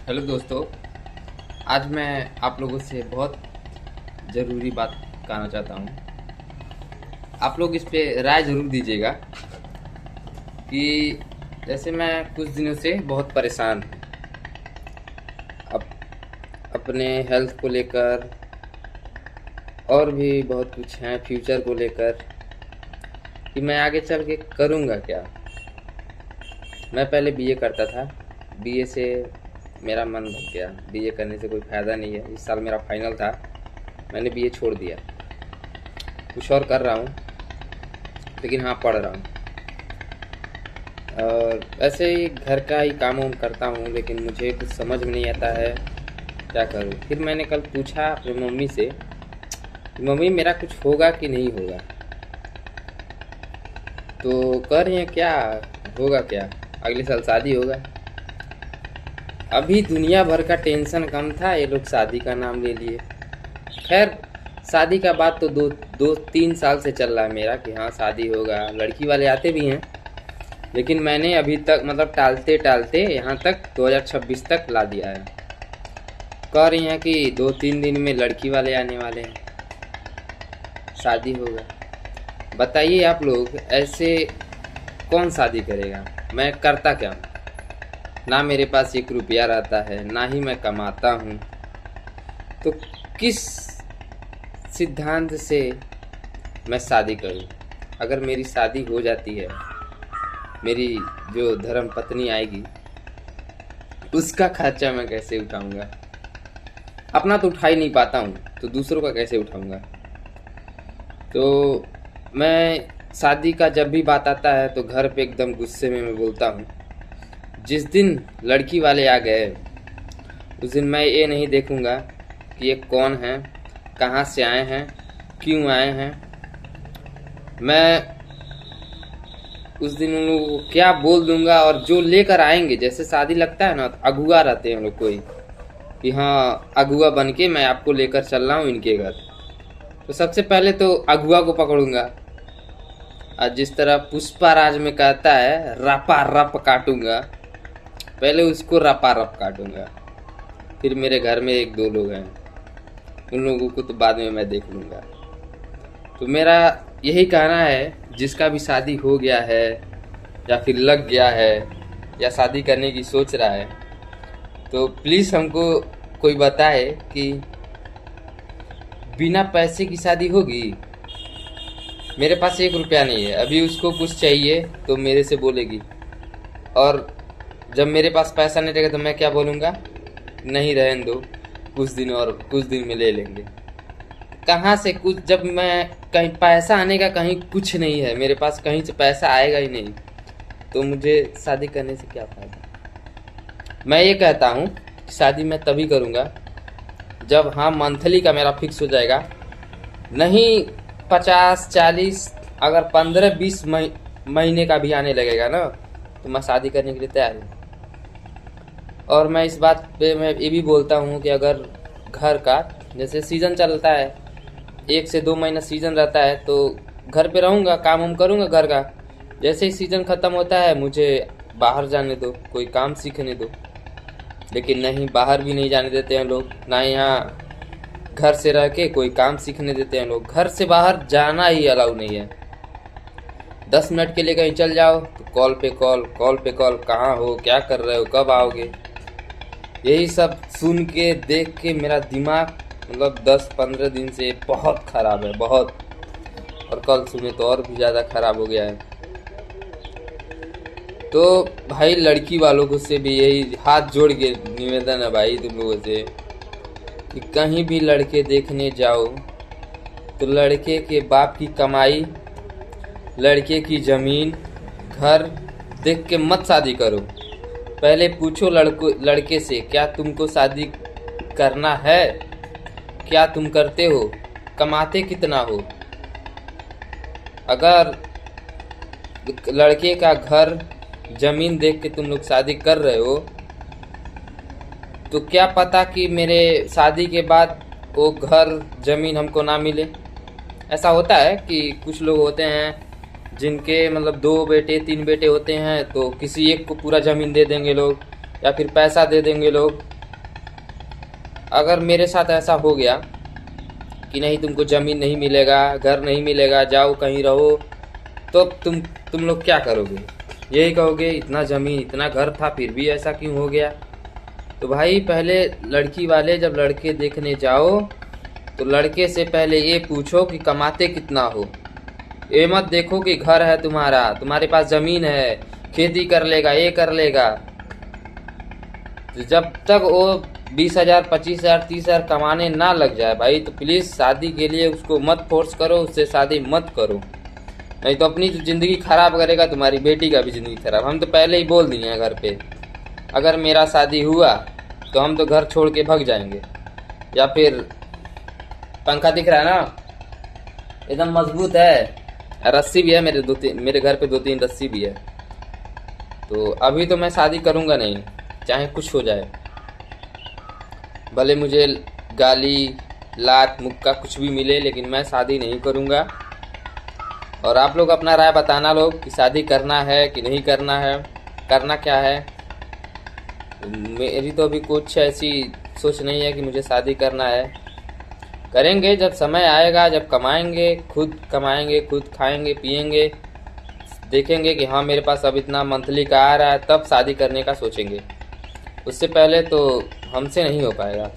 Hello दोस्तों। आज मैं आप लोगों से बहुत ज़रूरी बात कहना चाहता हूँ। आप लोग इस पे राय ज़रूर दीजिएगा कि जैसे मैं कुछ दिनों से बहुत परेशान हूँ अप, अपने हेल्थ को लेकर और भी बहुत कुछ है, फ्यूचर को लेकर कि मैं आगे चल के करूँगा क्या। मैं पहले बीए करता था। बीए से मेरा मन भर गया। बीए करने से कोई फ़ायदा नहीं है। इस साल मेरा फाइनल था, मैंने बीए छोड़ दिया। कुछ और कर रहा हूँ, लेकिन हाँ पढ़ रहा हूँ। और ऐसे ही घर का ही काम वाम करता हूँ, लेकिन मुझे कुछ समझ में नहीं आता है क्या करूँ। फिर मैंने कल पूछा अपनी मम्मी से कि मम्मी मेरा कुछ होगा कि नहीं होगा। तो कह रही हैं क्या होगा, क्या अगले साल शादी होगा। अभी दुनिया भर का टेंशन कम था, ये लोग शादी का नाम ले लिए। खैर, शादी का बात तो दो दो तीन साल से चल रहा है मेरा कि हाँ शादी होगा। लड़की वाले आते भी हैं, लेकिन मैंने अभी तक मतलब टालते टालते यहाँ तक 2026 तक ला दिया है। कह रही हैं कि 2-3 दिन में लड़की वाले आने वाले हैं, शादी होगा। बताइए आप लोग, ऐसे कौन शादी करेगा। मैं करता क्या हूँ, ना मेरे पास 1 रुपया रहता है, ना ही मैं कमाता हूँ। तो किस सिद्धांत से मैं शादी करूं। अगर मेरी शादी हो जाती है, मेरी जो धर्म पत्नी आएगी, उसका खर्चा मैं कैसे उठाऊंगा। अपना तो उठा ही नहीं पाता हूं, तो दूसरों का कैसे उठाऊंगा। तो मैं शादी का जब भी बात आता है तो घर पे एकदम गुस्से में मैं बोलता हूं, जिस दिन लड़की वाले आ गए उस दिन मैं ये नहीं देखूंगा कि ये कौन है, कहाँ से आए हैं, क्यों आए हैं। मैं उस दिन उन लोगों को क्या बोल दूंगा, और जो लेकर आएंगे, जैसे शादी लगता है ना, तो अगुआ रहते हैं लोग कोई कि हाँ अगुआ बन के मैं आपको लेकर चल रहा हूँ इनके घर। तो सबसे पहले तो अगुआ को पकड़ूंगा, और जिस तरह पुष्पा राज में कहता है रपा रप काटूंगा, पहले उसको रपा रप काटूंगा। फिर मेरे घर में 1-2 लोग हैं, उन लोगों को तो बाद में मैं देख लूँगा। तो मेरा यही कहना है, जिसका भी शादी हो गया है या फिर लग गया है या शादी करने की सोच रहा है, तो प्लीज़ हमको कोई बताए कि बिना पैसे की शादी होगी। मेरे पास 1 रुपया नहीं है, अभी उसको कुछ चाहिए तो मेरे से बोलेगी, और जब मेरे पास पैसा नहीं रहेगा तो मैं क्या बोलूँगा, नहीं रहने दो, कुछ दिन और कुछ दिन में ले लेंगे। कहाँ से कुछ, जब मैं कहीं पैसा आने का कहीं कुछ नहीं है, मेरे पास कहीं से पैसा आएगा ही नहीं, तो मुझे शादी करने से क्या फ़ायदा। मैं ये कहता हूँ शादी मैं तभी करूँगा जब हाँ मंथली का मेरा फिक्स हो जाएगा, नहीं 50-40, अगर 15-20 महीने का भी आने लगेगा ना, तो मैं शादी करने के लिए तैयार हूँ। और मैं इस बात पे मैं ये भी बोलता हूँ कि अगर घर का जैसे सीज़न चलता है, 1 से 2 महीना सीज़न रहता है, तो घर पे रहूँगा, काम वाम करूँगा घर का। जैसे ही सीज़न ख़त्म होता है मुझे बाहर जाने दो, कोई काम सीखने दो। लेकिन नहीं, बाहर भी नहीं जाने देते हैं लोग, ना यहाँ घर से रह के कोई काम सीखने देते हैं लोग। घर से बाहर जाना ही अलाउ नहीं है। 10 मिनट के लिए कहीं चल जाओ तो कॉल पे कॉल, कॉल पे कॉल, कहाँ हो, क्या कर रहे हो, कब आओगे। यही सब सुन के देख के मेरा दिमाग मतलब 10-15 दिन से बहुत ख़राब है, बहुत। और कल सुने तो और भी ज़्यादा ख़राब हो गया है। तो भाई लड़की वालों को से भी यही हाथ जोड़ के निवेदन है भाई तुम लोगों से कि कहीं भी लड़के देखने जाओ तो लड़के के बाप की कमाई, लड़के की ज़मीन, घर देख के मत शादी करो। पहले पूछो लड़के से, क्या तुमको शादी करना है, क्या तुम करते हो, कमाते कितना हो। अगर लड़के का घर ज़मीन देख के तुम लोग शादी कर रहे हो, तो क्या पता कि मेरे शादी के बाद वो घर ज़मीन हमको ना मिले। ऐसा होता है कि कुछ लोग होते हैं जिनके मतलब 2 बेटे 3 बेटे होते हैं, तो किसी एक को पूरा ज़मीन दे देंगे लोग, या फिर पैसा दे देंगे लोग, अगर मेरे साथ ऐसा हो गया कि नहीं, तुमको ज़मीन नहीं मिलेगा, घर नहीं मिलेगा, जाओ कहीं रहो, तो तुम लोग क्या करोगे? यही कहोगे इतना ज़मीन इतना घर था फिर भी ऐसा क्यों हो गया? तो भाई पहले लड़की वाले जब लड़के देखने जाओ तो लड़के से पहले ये पूछो कि कमाते कितना हो। ये मत देखो कि घर है तुम्हारे पास ज़मीन है, खेती कर लेगा, ये कर लेगा। तो जब तक वो 20,000 25,000 30,000 कमाने ना लग जाए भाई, तो प्लीज़ शादी के लिए उसको मत फोर्स करो, उससे शादी मत करो। नहीं तो अपनी तो ज़िंदगी ख़राब करेगा, तुम्हारी बेटी का भी ज़िंदगी ख़राब। हम तो पहले ही बोल दिए हैं घर पे, अगर मेरा शादी हुआ तो हम तो घर छोड़ के भाग जाएंगे। या फिर पंखा दिख रहा है ना, एकदम मजबूत है, रस्सी भी है मेरे घर पे 2-3 रस्सी भी है। तो अभी तो मैं शादी करूँगा नहीं, चाहे कुछ हो जाए, भले मुझे गाली लात मुक्का कुछ भी मिले, लेकिन मैं शादी नहीं करूँगा। और आप लोग अपना राय बताना लोग कि शादी करना है कि नहीं करना है, करना क्या है। मेरी तो अभी कुछ ऐसी सोच नहीं है कि मुझे शादी करना है। करेंगे जब समय आएगा, जब कमाएंगे, खुद खाएंगे पिएंगे, देखेंगे कि हाँ मेरे पास अब इतना मंथली का आ रहा है, तब शादी करने का सोचेंगे। उससे पहले तो हमसे नहीं हो पाएगा।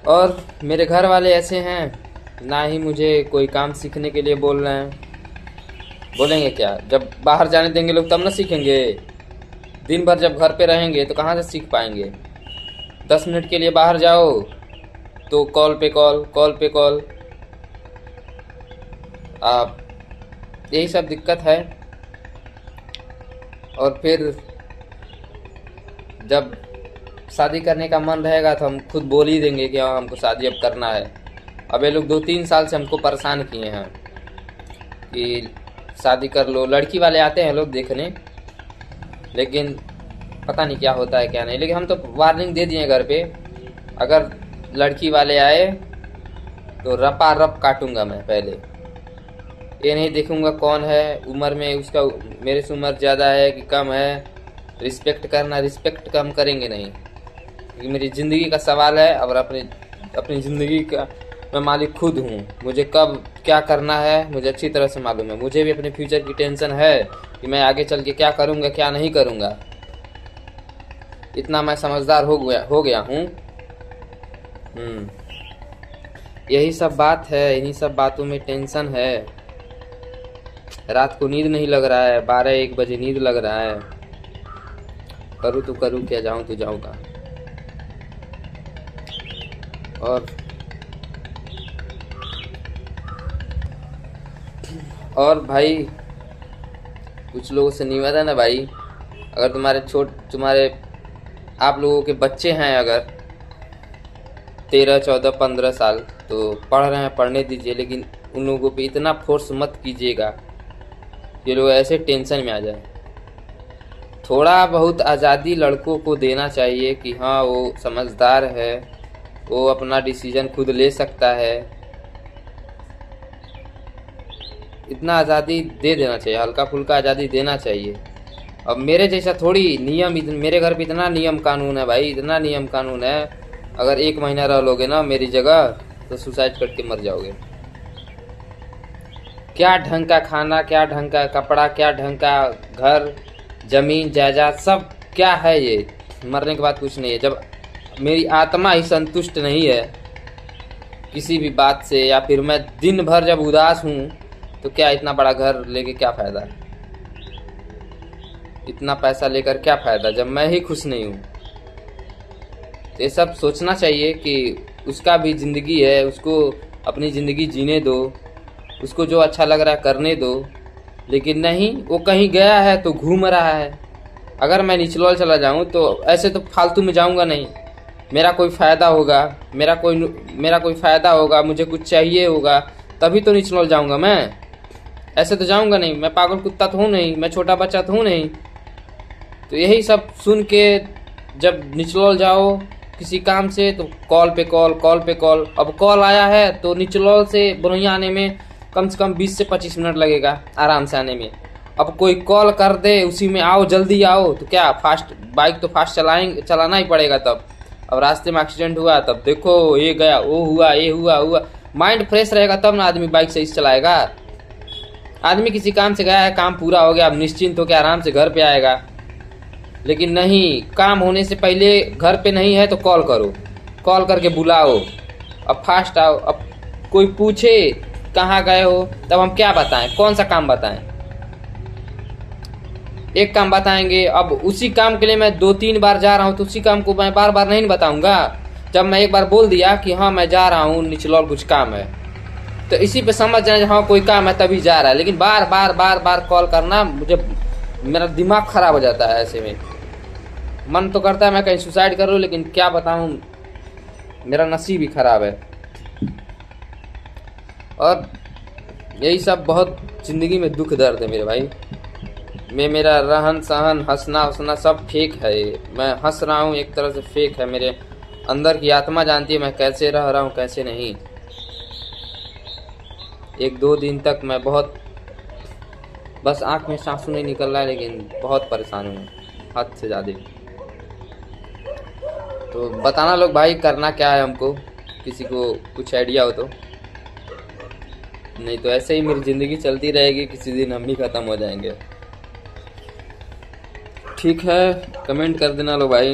और मेरे घर वाले ऐसे हैं, ना ही मुझे कोई काम सीखने के लिए बोल रहे हैं। बोलेंगे क्या, जब बाहर जाने देंगे लोग तब ना सीखेंगे। दिन भर जब घर पे रहेंगे तो कहाँ से सीख पाएंगे? 10 मिनट के लिए बाहर जाओ तो कॉल पे कॉल। आप यही सब दिक्कत है। और फिर जब शादी करने का मन रहेगा तो हम खुद बोल ही देंगे कि हाँ हमको शादी अब करना है। अब ये लोग 2-3 साल से हमको परेशान किए हैं कि शादी कर लो। लड़की वाले आते हैं लोग देखने, लेकिन पता नहीं क्या होता है क्या नहीं। लेकिन हम तो वार्निंग दे दिए घर पे, अगर लड़की वाले आए तो रपा रप काटूंगा मैं। पहले ये नहीं देखूंगा कौन है, उम्र में उसका मेरे से उम्र ज़्यादा है कि कम है। रिस्पेक्ट करना, रिस्पेक्ट कम करेंगे नहीं, क्योंकि मेरी ज़िंदगी का सवाल है। और अपनी ज़िंदगी का मैं मालिक खुद हूँ। मुझे कब क्या करना है मुझे अच्छी तरह से मालूम है। मुझे भी अपने फ्यूचर की टेंशन है कि मैं आगे चल के क्या करूँगा क्या नहीं करूँगा। इतना मैं समझदार हो गया हूँ। यही सब बात है, इन्हीं सब बातों में टेंशन है। रात को नींद नहीं लग रहा है, 12-1 बजे नींद लग रहा है। करूँ तो करूँ क्या, जाऊँ तो जाऊँ कहाँ? और भाई कुछ लोगों से निवेदन है भाई, अगर तुम्हारे आप लोगों के बच्चे हैं अगर 13, 14, 15 साल, तो पढ़ रहे हैं, पढ़ने दीजिए। लेकिन उन लोगों पे इतना फोर्स मत कीजिएगा ये लोग ऐसे टेंशन में आ जाए। थोड़ा बहुत आज़ादी लड़कों को देना चाहिए कि हाँ वो समझदार है, वो अपना डिसीजन खुद ले सकता है। इतना आज़ादी दे देना चाहिए, हल्का फुल्का आज़ादी देना चाहिए। अब मेरे जैसा थोड़ी नियम, मेरे घर पे इतना नियम कानून है भाई, इतना नियम कानून है। अगर 1 महीना रह लोगे ना मेरी जगह तो सुसाइड करके मर जाओगे। क्या ढंग का खाना, क्या ढंग का कपड़ा, क्या ढंग का घर, जमीन जायदाद, सब क्या है ये? मरने के बाद कुछ नहीं है। जब मेरी आत्मा ही संतुष्ट नहीं है किसी भी बात से, या फिर मैं दिन भर जब उदास हूँ, तो क्या इतना बड़ा घर लेके क्या फ़ायदा? इतना पैसा लेकर क्या फ़ायदा जब मैं ही खुश नहीं हूँ? तो ये सब सोचना चाहिए कि उसका भी ज़िंदगी है, उसको अपनी ज़िंदगी जीने दो, उसको जो अच्छा लग रहा है करने दो। लेकिन नहीं, वो कहीं गया है तो घूम रहा है। अगर मैं निचलौल चला जाऊँ तो ऐसे तो फालतू में जाऊँगा नहीं। मेरा कोई फ़ायदा होगा, मुझे कुछ चाहिए होगा, तभी तो निचलौल जाऊँगा मैं। ऐसे तो जाऊँगा नहीं, मैं पागल कुत्ता तो हूँ नहीं, मैं छोटा बच्चा तो हूँ नहीं। तो यही सब सुन के जब निचलौल जाओ किसी काम से तो कॉल पे कॉल। अब कॉल आया है तो निचलौल से बरौइया आने में कम से कम 20 से 25 मिनट लगेगा आराम से आने में। अब कोई कॉल कर दे उसी में आओ, जल्दी आओ, तो क्या फास्ट बाइक तो फास्ट चलाना ही पड़ेगा तब। अब रास्ते में एक्सीडेंट हुआ तब देखो ये गया, वो हुआ, ये हुआ। माइंड फ्रेश रहेगा तब ना आदमी बाइक सही से चलाएगा। आदमी किसी काम से गया है, काम पूरा हो गया, अब निश्चिंत होकर आराम से घर पे आएगा। लेकिन नहीं, काम होने से पहले घर पे नहीं है तो कॉल करो, कॉल करके बुलाओ, अब फास्ट आओ। अब कोई पूछे कहाँ गए हो तब हम क्या बताएं, कौन सा काम बताएं? एक काम बताएंगे, अब उसी काम के लिए मैं 2-3 बार जा रहा हूँ तो उसी काम को मैं बार बार नहीं बताऊंगा। जब मैं एक बार बोल दिया कि हाँ मैं जा रहा हूँ निचलौल कुछ काम है, तो इसी पे समझ जाए हाँ कोई काम है तभी जा रहा है। लेकिन बार बार कॉल करना, मुझे मेरा दिमाग खराब हो जाता है। ऐसे में मन तो करता है मैं कहीं सुसाइड कर लूँ, लेकिन क्या बताऊँ, मेरा नसीब ही खराब है। और यही सब बहुत ज़िंदगी में दुख दर्द है मेरे भाई। मेरा रहन सहन, हंसना हंसना सब फेक है। मैं हंस रहा हूँ एक तरह से फेक है। मेरे अंदर की आत्मा जानती है मैं कैसे रह रहा हूँ कैसे नहीं। 1-2 दिन तक मैं बहुत, बस आँख में आंसू नहीं निकल रहा है, लेकिन बहुत परेशान हूँ हद से ज़्यादा। तो बताना लोग भाई करना क्या है हमको, किसी को कुछ आइडिया हो तो। नहीं तो ऐसे ही मेरी ज़िंदगी चलती रहेगी, किसी दिन हम भी ख़त्म हो जाएंगे। ठीक है, कमेंट कर देना लो भाई।